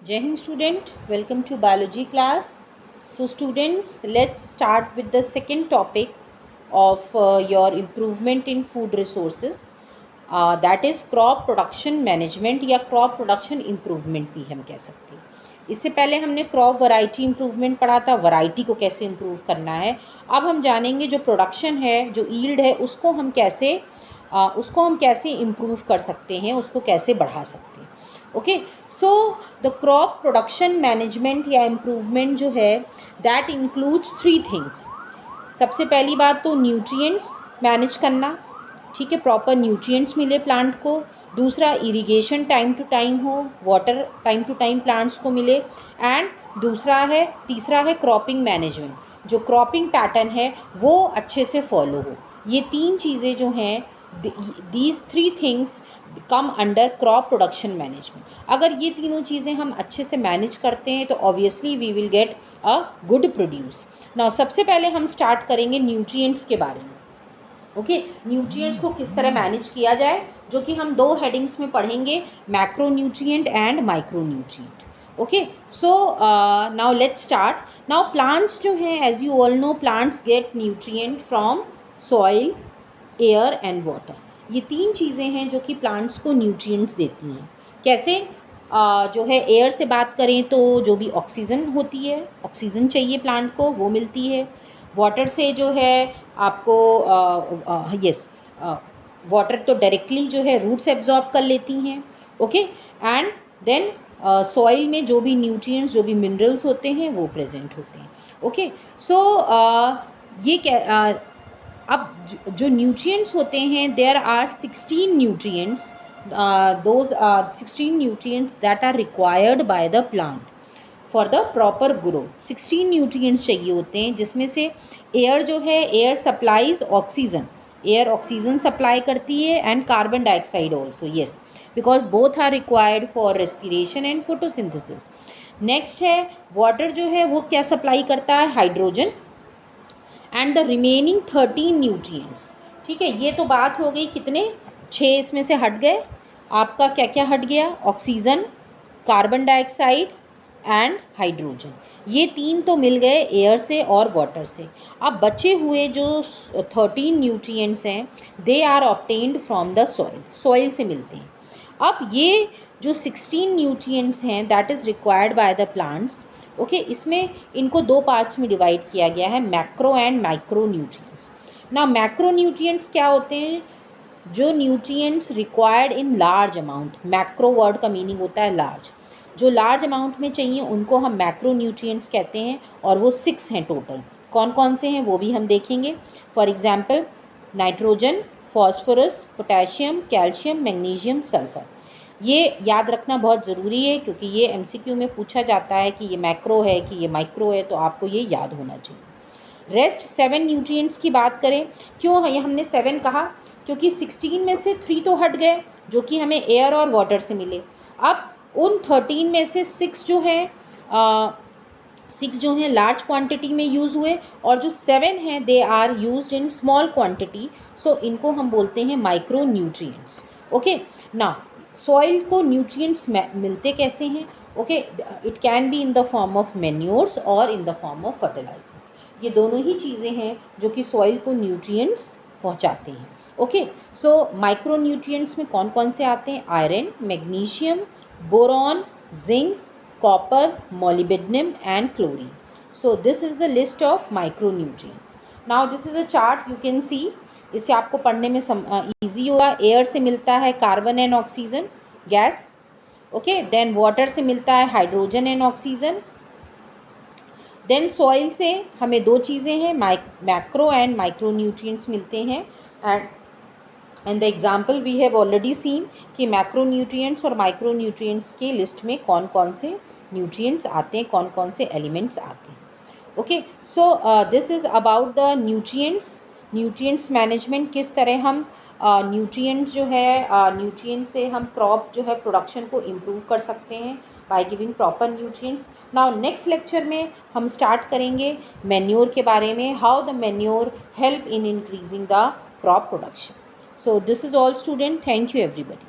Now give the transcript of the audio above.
Jai Hind student, welcome to biology class. So students, let's start with the second topic of your improvement in food resources. That is crop production management या crop production improvement भी हम कह सकते हैं. इससे पहले हमने crop variety improvement पढ़ा था, वैरायटी को कैसे इम्प्रूव करना है. अब हम जानेंगे जो प्रोडक्शन है, जो ईल्ड है, उसको हम कैसे इम्प्रूव कर सकते हैं, उसको कैसे बढ़ा सकते हैं. Okay, so the crop production management या इम्प्रूवमेंट जो है दैट इंक्लूड्स 3 थिंग्स. सबसे पहली बात तो न्यूट्रिएंट्स मैनेज करना, ठीक है, प्रॉपर न्यूट्रिएंट्स मिले प्लांट को. दूसरा, इरिगेशन टाइम टू टाइम हो, water time to time plants को मिले. एंड तीसरा है क्रॉपिंग मैनेजमेंट, जो क्रॉपिंग पैटर्न है वो अच्छे से फॉलो हो. ये 3 चीज़ें जो हैं, these 3 things come under crop production management. अगर ये तीनों चीज़ें हम अच्छे से मैनेज करते हैं तो obviously we will get a good produce. Now सबसे पहले हम स्टार्ट करेंगे न्यूट्रिएंट्स के बारे में. ओके, न्यूट्रिएंट्स को किस तरह मैनेज किया जाए, जो कि हम 2 हेडिंग्स में पढ़ेंगे, macro nutrient and micro nutrient. Okay, so now let's start. Now plants जो हैं, as you all know, plants get nutrient from soil, air and water. ये 3 चीज़ें हैं जो कि प्लांट्स को न्यूट्रिएंट्स देती हैं. कैसे? जो है एयर से बात करें तो जो भी ऑक्सीजन होती है, ऑक्सीजन चाहिए प्लांट को, वो मिलती है. वाटर से जो है आपको वाटर तो डायरेक्टली जो है रूट्स एब्जॉर्ब कर लेती हैं. ओके, एंड देन सॉइल में जो भी न्यूट्रिएंट्स, जो भी मिनरल्स होते हैं वो प्रेजेंट होते हैं. ओके, सो अब जो न्यूट्रिएंट्स होते हैं, there are 16 nutrients. those 16 nutrients that are required by the plant for the proper growth. 16 nutrients चाहिए होते हैं, जिसमें से एयर जो है, air supplies oxygen, air oxygen supply करती है, and carbon dioxide also, yes, because both are required for respiration and photosynthesis. Next है वाटर, जो है वो क्या सप्लाई करता है, hydrogen, and the remaining 13 nutrients. ठीक है, ये तो बात हो गई, कितने 6 इसमें से हट गए. आपका क्या क्या हट गया, oxygen, carbon dioxide and hydrogen. ये 3 तो मिल गए एयर से और वाटर से. अब बचे हुए जो 13 न्यूट्रिएंट्स हैं, they are obtained from the soil, soil से मिलते हैं. अब ये जो 16 न्यूट्रिएंट्स हैं that is required by the plants. Okay, इसमें इनको 2 पार्ट्स में डिवाइड किया गया है, मैक्रो एंड माइक्रो न्यूट्रिएंट्स. ना मैक्रो न्यूट्रिएंट्स क्या होते हैं, जो nutrients required in large amount. Macro word का मीनिंग होता है लार्ज. जो लार्ज अमाउंट में चाहिए उनको हम मैक्रो न्यूट्रिएंट्स कहते हैं, और वो 6 हैं टोटल. कौन कौन से हैं वो भी हम देखेंगे. For example, nitrogen, phosphorus, potassium, calcium, magnesium, sulphur. ये याद रखना बहुत ज़रूरी है, क्योंकि ये MCQ में पूछा जाता है कि ये मैक्रो है कि ये माइक्रो है, तो आपको ये याद होना चाहिए. रेस्ट 7 न्यूट्रिएंट्स की बात करें, क्यों ये हमने 7 कहा, क्योंकि 16 में से 3 तो हट गए जो कि हमें एयर और वाटर से मिले. अब उन 13 में से 6 जो हैं लार्ज क्वांटिटी में यूज़ हुए, और जो 7 हैं they are used in small quantity. So इनको हम बोलते हैं माइक्रो न्यूट्रिएंट्स. ओके, ना सॉइल को न्यूट्रिएंट्स मिलते कैसे हैं. Okay, it can be in the form of manures और in the form of fertilizers. ये दोनों ही चीज़ें हैं जो कि सॉइल को न्यूट्रिएंट्स पहुंचाते हैं. ओके, सो माइक्रो न्यूट्रिएंट्स में कौन कौन से आते हैं, iron, magnesium, boron, zinc, copper, molybdenum and chlorine. So this is the list of micro nutrients. Now this is a chart, you can see. इससे आपको पढ़ने में ईजी होगा. एयर से मिलता है carbon and oxygen, gas. Okay, then water से मिलता है hydrogen and oxygen. Then soil से हमें 2 चीज़ें हैं, मैक्रो एंड माइक्रो न्यूट्रिएंट्स मिलते हैं. And the example we have already seen कि मैक्रो न्यूट्रिएंट्स और माइक्रो न्यूट्रिएंट्स की लिस्ट में कौन कौन से न्यूट्रिएंट्स आते हैं, कौन कौन से एलिमेंट्स आते हैं. Okay, so this is about the nutrients management. किस तरह हम न्यूट्रिएंट्स जो है, न्यूट्रिएंट से हम क्रॉप जो है प्रोडक्शन को इम्प्रूव कर सकते हैं by giving proper nutrients. Now next lecture में हम स्टार्ट करेंगे मैन्योर के बारे में, how the manure help in increasing the crop production. So this is all student. Thank you everybody.